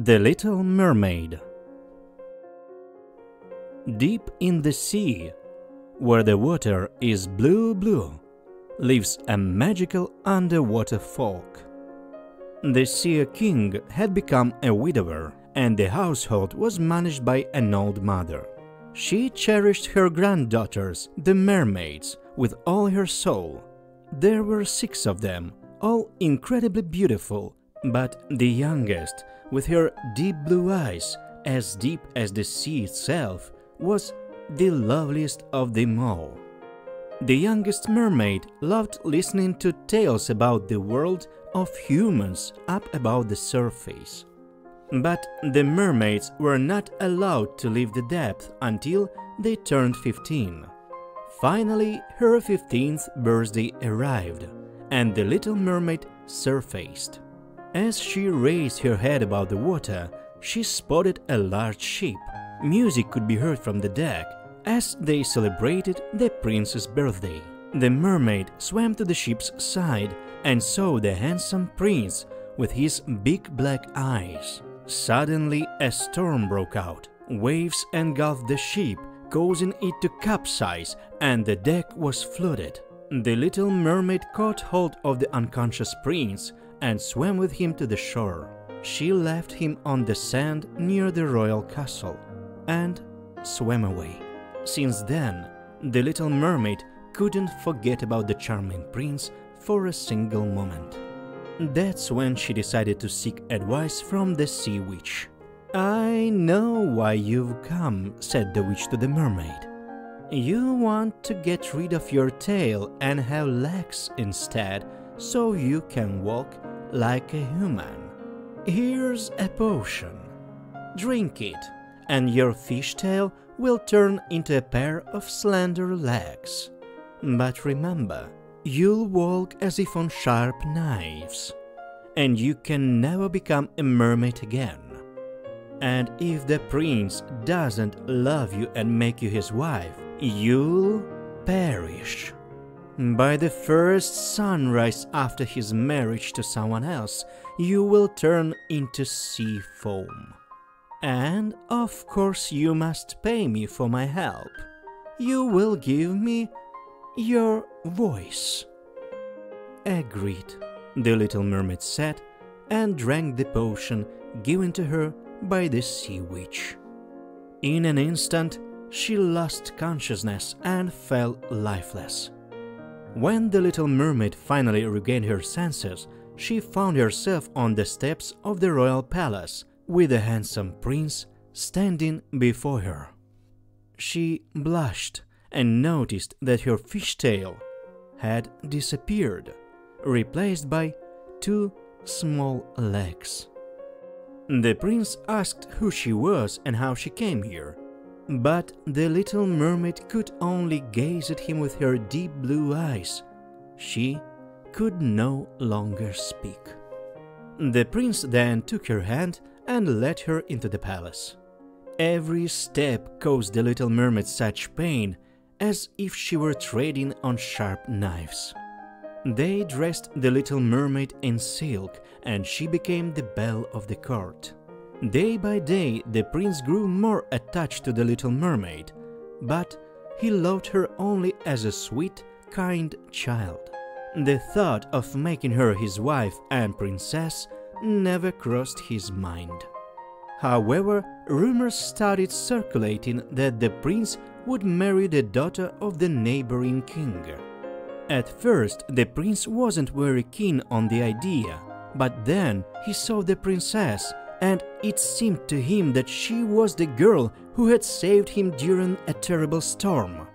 The Little Mermaid. Deep in the sea, where the water is blue, lives a magical underwater folk. The Sea King had become a widower, and the household was managed by an old mother. She cherished her granddaughters, the mermaids, with all her soul. There were 6 of them, all incredibly beautiful, but the youngest, with her deep blue eyes, as deep as the sea itself, was the loveliest of them all. The youngest mermaid loved listening to tales about the world of humans up above the surface. But the mermaids were not allowed to leave the depth until they turned 15. Finally, her 15th birthday arrived, and the Little Mermaid surfaced. As she raised her head above the water, she spotted a large ship. Music could be heard from the deck as they celebrated the prince's birthday. The mermaid swam to the ship's side and saw the handsome prince with his big black eyes. Suddenly, a storm broke out. Waves engulfed the ship, causing it to capsize, and the deck was flooded. The Little Mermaid caught hold of the unconscious prince and swam with him to the shore. She left him on the sand near the royal castle and swam away. Since then, the Little Mermaid couldn't forget about the charming prince for a single moment. That's when she decided to seek advice from the Sea Witch. "I know why you've come," said the witch to the mermaid. "You want to get rid of your tail and have legs instead, so you can walk like a human. Here's a potion. Drink it, and your fishtail will turn into a pair of slender legs. But remember, you'll walk as if on sharp knives, and you can never become a mermaid again. And if the prince doesn't love you and make you his wife, you'll perish. By the first sunrise after his marriage to someone else, you will turn into sea foam. And of course you must pay me for my help. You will give me your voice." "Agreed," the Little Mermaid said, and drank the potion given to her by the Sea Witch. In an instant, she lost consciousness and fell lifeless. When the Little Mermaid finally regained her senses, she found herself on the steps of the royal palace, with the handsome prince standing before her. She blushed and noticed that her fishtail had disappeared, replaced by 2 small legs. The prince asked who she was and how she came here, but the Little Mermaid could only gaze at him with her deep blue eyes. She could no longer speak. The prince then took her hand and led her into the palace. Every step caused the Little Mermaid such pain, as if she were treading on sharp knives. They dressed the Little Mermaid in silk, and she became the belle of the court. Day by day, the prince grew more attached to the Little Mermaid, but he loved her only as a sweet, kind child. The thought of making her his wife and princess never crossed his mind. However, rumors started circulating that the prince would marry the daughter of the neighboring king. At first, the prince wasn't very keen on the idea, but then he saw the princess, and it seemed to him that she was the girl who had saved him during a terrible storm.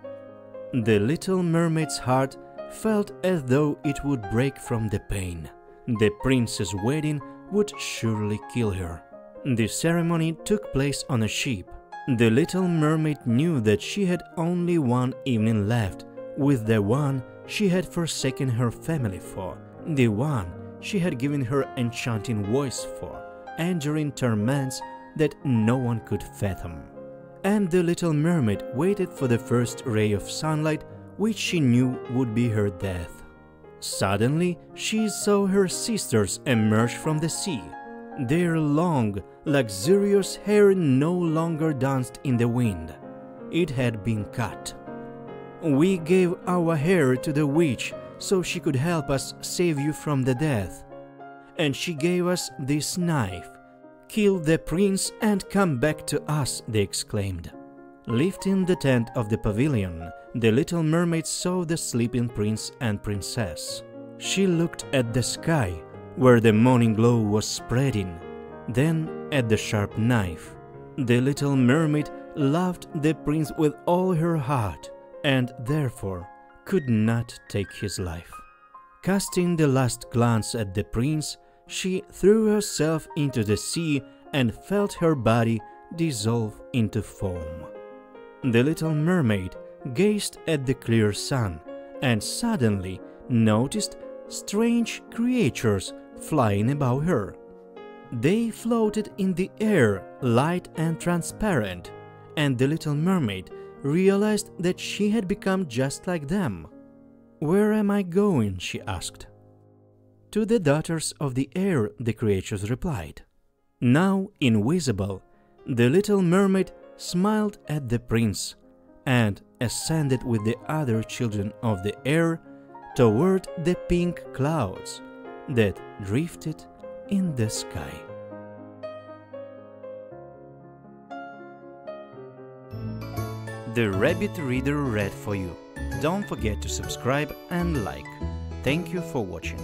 The Little Mermaid's heart felt as though it would break from the pain. The prince's wedding would surely kill her. The ceremony took place on a ship. The Little Mermaid knew that she had only one evening left with the one she had forsaken her family for, the one she had given her enchanting voice for, enduring torments that no one could fathom. And the Little Mermaid waited for the first ray of sunlight, which she knew would be her death. Suddenly, she saw her sisters emerge from the sea. Their long, luxurious hair no longer danced in the wind. It had been cut. "We gave our hair to the witch so she could help us save you from the death. And she gave us this knife. Kill the prince and come back to us," they exclaimed. Lifting the tent of the pavilion, the little mermaid saw the sleeping prince and princess. She looked at the sky, where the morning glow was spreading, then at the sharp knife. The little mermaid loved the prince with all her heart, and therefore could not take his life. Casting the last glance at the prince, she threw herself into the sea and felt her body dissolve into foam. The little mermaid gazed at the clear sun and suddenly noticed strange creatures flying above her. They floated in the air, light and transparent, and the little mermaid realized that she had become just like them. "Where am I going?" she asked. "To the daughters of the air," the creatures replied. Now invisible, the little mermaid smiled at the prince and ascended with the other children of the air toward the pink clouds that drifted in the sky. The Rabbit Reader read for you. Don't forget to subscribe and like. Thank you for watching.